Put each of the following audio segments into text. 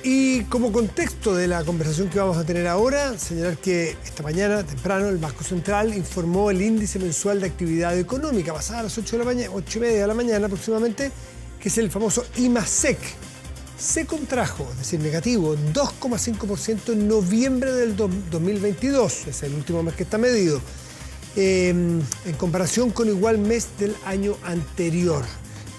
Y como contexto de la conversación que vamos a tener ahora, señalar que esta mañana, temprano, el Banco Central informó el índice mensual de actividad económica, pasada a las 8 de la mañana, 8:30 de la mañana aproximadamente, que es el famoso IMASEC. Se contrajo, es decir, negativo, 2,5% en noviembre del 2022, es el último mes que está medido, en comparación con igual mes del año anterior.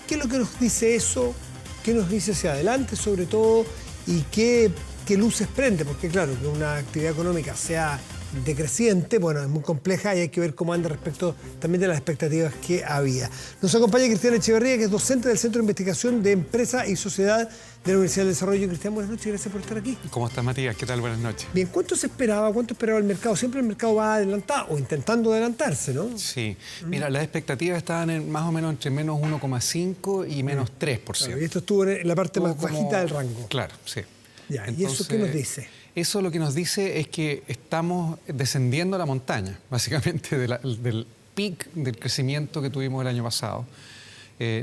¿Qué es lo que nos dice eso? ¿Qué nos dice hacia adelante, sobre todo? ¿Y qué luces prende? Porque claro, que una actividad económica sea decreciente, bueno, es muy compleja y hay que ver cómo anda respecto también de las expectativas que había. Nos acompaña Cristian Echeverría, que es docente del Centro de Investigación de Empresa y Sociedad de la Universidad del Desarrollo. Cristian, buenas noches, gracias por estar aquí. ¿Cómo estás, Matías? ¿Qué tal? Buenas noches. Bien, ¿cuánto esperaba el mercado? Siempre el mercado va adelantado o intentando adelantarse, ¿no? Sí. Mira, las expectativas estaban en más o menos entre menos 1,5 y menos 3%. Claro, y esto estuvo en la parte más bajita del rango. Claro, sí. Ya, entonces, ¿y eso qué nos dice? Eso lo que nos dice es que estamos descendiendo la montaña, básicamente del pic del crecimiento que tuvimos el año pasado.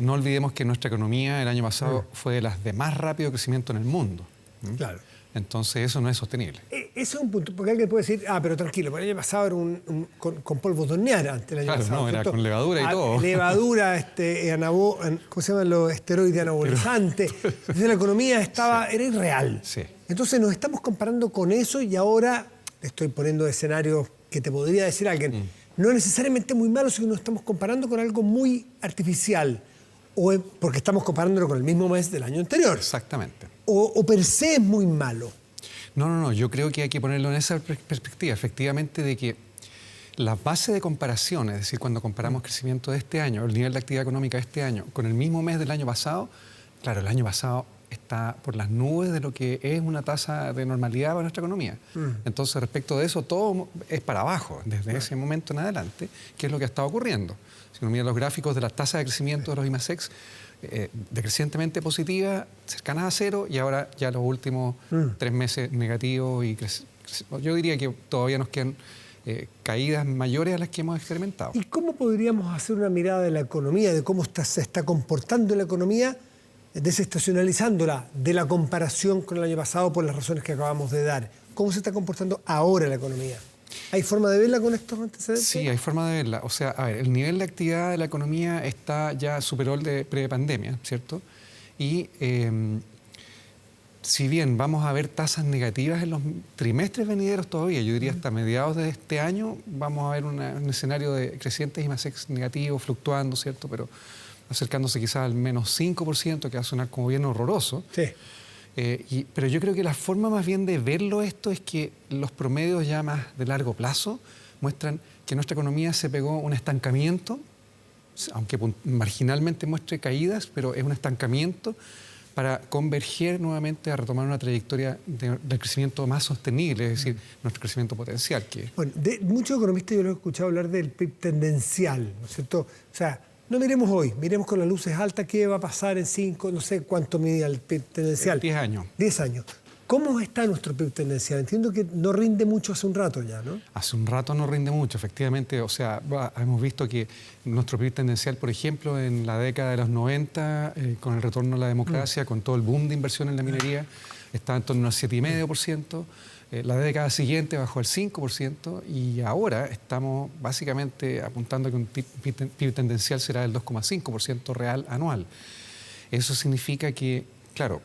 No olvidemos que nuestra economía el año pasado fue de las de más rápido crecimiento en el mundo. Claro. Entonces eso no es sostenible. Eso es un punto, porque alguien puede decir, pero tranquilo, el año pasado era con polvos de hornear antes el año pasado. No, era con levadura y todo. Levadura, ¿cómo se llaman los esteroides anabolizantes? Entonces la economía era irreal. Sí. Entonces nos estamos comparando con eso y ahora estoy poniendo escenarios que te podría decir alguien, no necesariamente muy malos, sino que nos estamos comparando con algo muy artificial, porque estamos comparándolo con el mismo mes del año anterior. Exactamente. O per se es muy malo. No, yo creo que hay que ponerlo en esa perspectiva, efectivamente, de que la base de comparación, es decir, cuando comparamos crecimiento de este año, el nivel de actividad económica de este año, con el mismo mes del año pasado, claro, el año pasado está por las nubes de lo que es una tasa de normalidad para nuestra economía. Entonces, respecto de eso, todo es para abajo, desde ese momento en adelante, que es lo que ha estado ocurriendo. Si uno mira los gráficos de las tasas de crecimiento de los IMASEC, decrecientemente positiva, cercanas a cero, y ahora ya los últimos 3 meses negativos. Yo diría que todavía nos quedan caídas mayores a las que hemos experimentado. ¿Y cómo podríamos hacer una mirada de la economía, de cómo se está comportando la economía, desestacionalizándola de la comparación con el año pasado por las razones que acabamos de dar? ¿Cómo se está comportando ahora la economía? ¿Hay forma de verla con estos antecedentes? Sí, hay forma de verla. O sea, a ver, el nivel de actividad de la economía superó el de pre-pandemia, ¿cierto? Y si bien vamos a ver tasas negativas en los trimestres venideros todavía, yo diría hasta mediados de este año, vamos a ver un escenario de crecientes IMASEC negativos, fluctuando, ¿cierto? Pero acercándose quizás al menos 5%, que va a sonar como bien horroroso. Sí. Pero yo creo que la forma más bien de verlo esto es que los promedios ya más de largo plazo muestran que nuestra economía se pegó un estancamiento, aunque marginalmente muestre caídas, pero es un estancamiento para converger nuevamente a retomar una trayectoria de crecimiento más sostenible, es decir, nuestro crecimiento potencial. Bueno, de muchos economistas yo lo he escuchado hablar del PIB tendencial, ¿no es cierto? O sea, no miremos hoy, miremos con las luces altas qué va a pasar en 5, no sé cuánto mide el PIB tendencial. 10 años. 10 años. ¿Cómo está nuestro PIB tendencial? Entiendo que no rinde mucho hace un rato ya, ¿no? Hace un rato no rinde mucho, efectivamente. O sea, hemos visto que nuestro PIB tendencial, por ejemplo, en la década de los 90, con el retorno a la democracia, con todo el boom de inversión en la minería, estaba en torno al 7,5%. La década siguiente bajó al 5% y ahora estamos básicamente apuntando a que un PIB tendencial será del 2,5% real anual. Eso significa que, claro,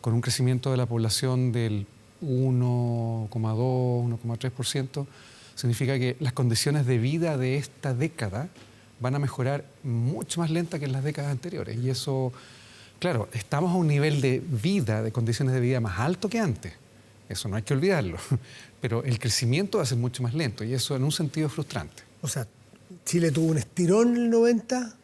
con un crecimiento de la población del 1,2, 1,3%, significa que las condiciones de vida de esta década van a mejorar mucho más lenta que en las décadas anteriores. Y eso, claro, estamos a un nivel de vida, de condiciones de vida más alto que antes. Eso no hay que olvidarlo. Pero el crecimiento va a ser mucho más lento y eso en un sentido es frustrante. O sea, Chile tuvo un estirón en el 90,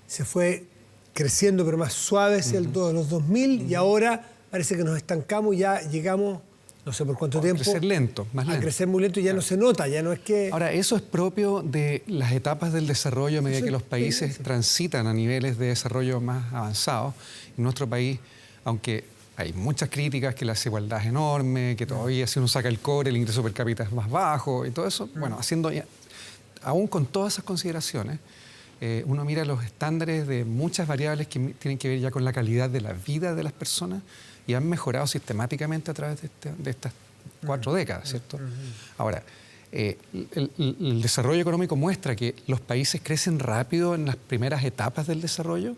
se fue creciendo pero más suave hacia los 2000 y ahora parece que nos estancamos y ya llegamos, no sé por cuánto tiempo. A crecer lento, más lento. A crecer muy lento y ya no se nota, ya no es que... Ahora, eso es propio de las etapas del desarrollo a medida que los países transitan a niveles de desarrollo más avanzados. En nuestro país, aunque hay muchas críticas, que la desigualdad es enorme, que todavía si uno saca el cobre, el ingreso per cápita es más bajo y todo eso. Bueno, aún con todas esas consideraciones, uno mira los estándares de muchas variables que tienen que ver ya con la calidad de la vida de las personas y han mejorado sistemáticamente a través de estas 4 décadas, ¿cierto? Ahora, el desarrollo económico muestra que los países crecen rápido en las primeras etapas del desarrollo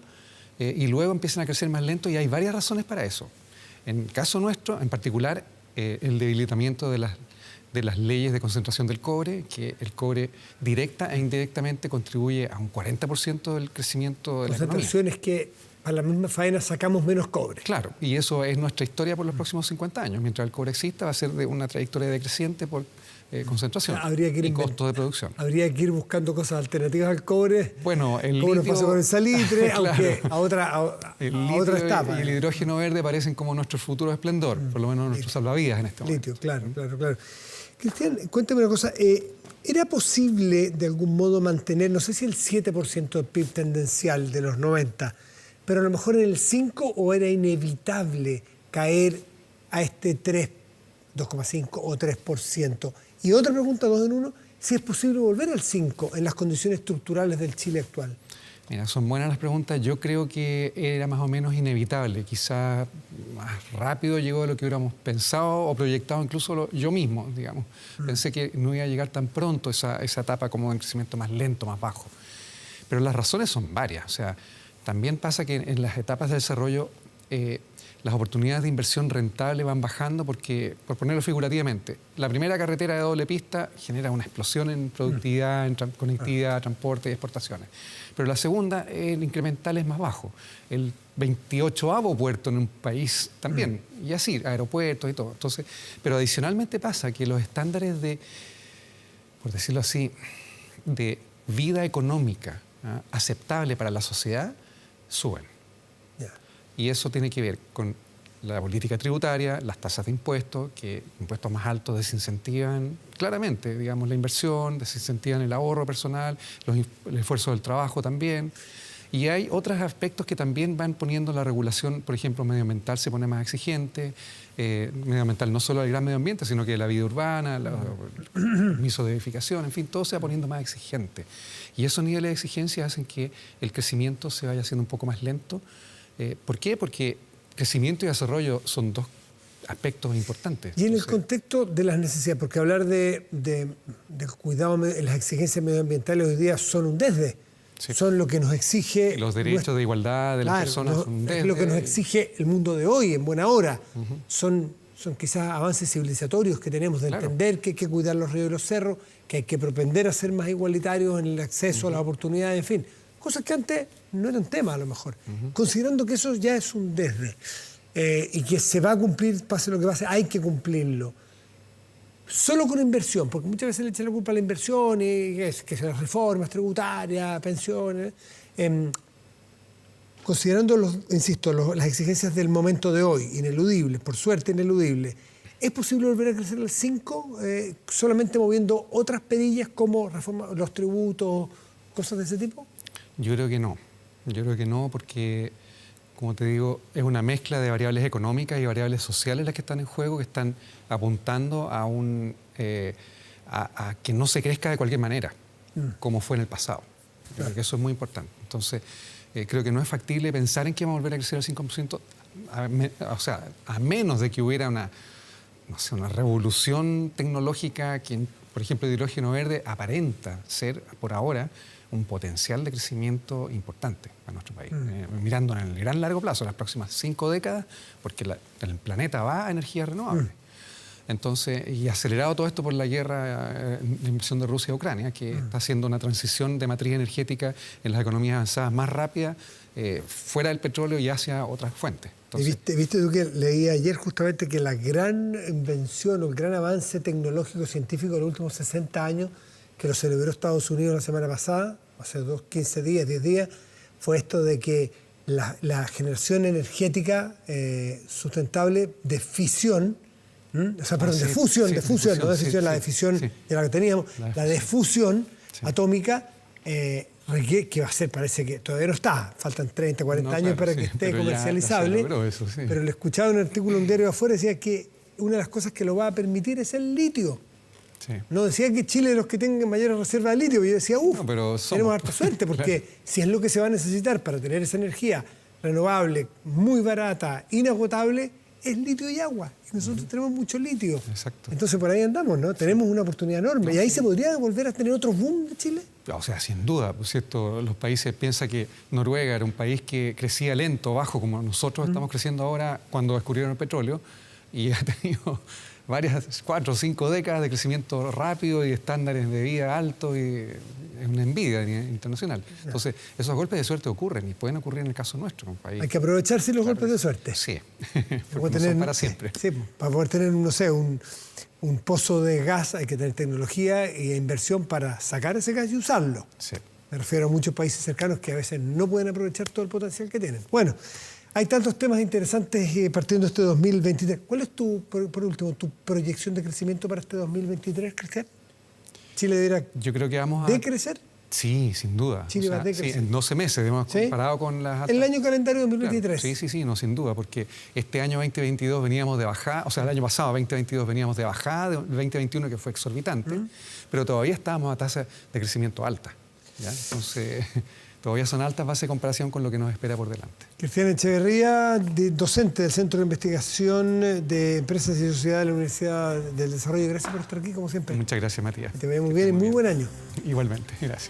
y luego empiezan a crecer más lento y hay varias razones para eso. En el caso nuestro, en particular, el debilitamiento de las leyes de concentración del cobre, que el cobre directa e indirectamente contribuye a un 40% del crecimiento de la economía. Concentración es que para la misma faena sacamos menos cobre. Claro, y eso es nuestra historia por los próximos 50 años. Mientras el cobre exista, va a ser de una trayectoria decreciente por concentración y costo de producción. Habría que ir buscando cosas alternativas al cobre. Bueno, el litio litio... pasa con el salitre, claro, aunque a otra etapa. Y el hidrógeno verde parecen como nuestro futuro esplendor, por lo menos nuestro salvavidas en este momento. Litio, claro. Cristian, cuéntame una cosa. ¿Era posible de algún modo mantener, no sé si el 7% del PIB tendencial de los 90, pero a lo mejor en el 5%, o era inevitable caer a este 3, 2,5 o 3%? Y otra pregunta, 2 en 1, si es posible volver al 5 en las condiciones estructurales del Chile actual. Mira, son buenas las preguntas. Yo creo que era más o menos inevitable. Quizás más rápido llegó de lo que hubiéramos pensado o proyectado incluso yo mismo, digamos. Pensé que no iba a llegar tan pronto esa etapa como de crecimiento más lento, más bajo. Pero las razones son varias. O sea, también pasa que en las etapas de desarrollo las oportunidades de inversión rentable van bajando porque, por ponerlo figurativamente, la primera carretera de doble pista genera una explosión en productividad, en conectividad, transporte y exportaciones. Pero la segunda, el incremental es más bajo. El 28º puerto en un país también, y así, aeropuertos y todo. Entonces, pero adicionalmente pasa que los estándares de, por decirlo así, de vida económica aceptable para la sociedad suben. Y eso tiene que ver con la política tributaria, las tasas de impuestos, que impuestos más altos desincentivan claramente, digamos, la inversión, desincentivan el ahorro personal, el esfuerzo del trabajo también. Y hay otros aspectos que también van poniendo la regulación, por ejemplo, medioambiental se pone más exigente, medioambiental no solo del gran medio ambiente, sino que la vida urbana, el permiso de edificación, en fin, todo se va poniendo más exigente. Y esos niveles de exigencia hacen que el crecimiento se vaya haciendo un poco más lento. ¿Por qué? Porque crecimiento y desarrollo son dos aspectos importantes. Y en el contexto de las necesidades, porque hablar de cuidado, las exigencias medioambientales hoy día son un desde. Sí. Son lo que nos exige... Los derechos de igualdad de las personas son un desde. Es lo que nos exige el mundo de hoy, en buena hora. Son quizás avances civilizatorios que tenemos de entender que hay que cuidar los ríos y los cerros, que hay que propender a ser más igualitarios en el acceso a las oportunidades, en fin. Cosas que antes no eran tema, a lo mejor. Considerando que eso ya es un desde y que se va a cumplir, pase lo que pase, hay que cumplirlo. Solo con inversión, porque muchas veces le echan la culpa a la inversión y que son las reformas tributarias, pensiones. Considerando, las exigencias del momento de hoy, ineludibles, por suerte ineludibles, ¿es posible volver a crecer al 5 solamente moviendo otras perillas como los tributos, cosas de ese tipo? Yo creo que no. Yo creo que no porque, como te digo, es una mezcla de variables económicas y variables sociales las que están en juego, que están apuntando a que no se crezca de cualquier manera, como fue en el pasado. Yo creo que eso es muy importante. Entonces, creo que no es factible pensar en que vamos a volver a crecer al 5%, a menos de que hubiera una revolución tecnológica que, por ejemplo, el hidrógeno verde aparenta ser, por ahora, un potencial de crecimiento importante para nuestro país, mirando en el gran largo plazo, las próximas 5 décadas, porque el planeta va a energía renovable. Entonces, y acelerado todo esto por la guerra, la invasión de Rusia a Ucrania, que está haciendo una transición de matriz energética en las economías avanzadas más rápida, fuera del petróleo y hacia otras fuentes. Entonces, ¿Viste tú que leí ayer justamente que la gran invención o el gran avance tecnológico científico de los últimos 60 años que lo celebró Estados Unidos la semana pasada, hace 10 días, fue esto de que la generación energética sustentable de fisión, de fusión, no de fisión, la de fisión de la que teníamos, la de fusión atómica, que va a ser, parece que todavía no está, faltan 30, 40 años para que esté comercializable, pero le escuchaba un artículo en un diario de afuera, decía que una de las cosas que lo va a permitir es el litio. Sí. No decía que Chile es los que tengan mayores reservas de litio. Yo decía, No, pero tenemos harta suerte, porque Claro. si es lo que se va a necesitar para tener esa energía renovable, muy barata, inagotable, es litio y agua. Y nosotros tenemos mucho litio. Exacto. Entonces por ahí andamos, ¿no? Tenemos una oportunidad enorme. ¿Y ahí se podría volver a tener otro boom de Chile? O sea, sin duda, por cierto, los países, piensa que Noruega era un país que crecía lento, bajo, como nosotros estamos creciendo ahora cuando descubrieron el petróleo, y ha tenido varias, 4 o 5 décadas de crecimiento rápido y estándares de vida altos, y es una envidia internacional. Entonces, esos golpes de suerte ocurren y pueden ocurrir en el caso nuestro, un país. Hay que aprovecharse los golpes de suerte. Sí, Para porque no son para siempre. Sí, para poder tener, no sé, un pozo de gas hay que tener tecnología e inversión para sacar ese gas y usarlo. Sí. Me refiero a muchos países cercanos que a veces no pueden aprovechar todo el potencial que tienen. Bueno, hay tantos temas interesantes partiendo de este 2023. ¿Cuál es por último, tu proyección de crecimiento para este 2023, Cristian? ¿Chile deberá Yo creo que vamos a... decrecer? Sí, sin duda. Chile va a sí, decrecer. en 12 meses, hemos ¿Sí? comparado con las... El año calendario 2023. Claro, sí, no, sin duda, porque este año 2022 veníamos de bajada, o sea, el año pasado, 2022, veníamos de bajada, del 2021 que fue exorbitante, pero todavía estábamos a tasas de crecimiento altas, ¿ya? Entonces, todavía son altas bases de comparación con lo que nos espera por delante. Cristian Echeverría, docente del Centro de Investigación de Empresas y Sociedad de la Universidad del Desarrollo. Gracias por estar aquí, como siempre. Muchas gracias, Matías. Que te vaya muy bien y muy buen año. Igualmente, gracias.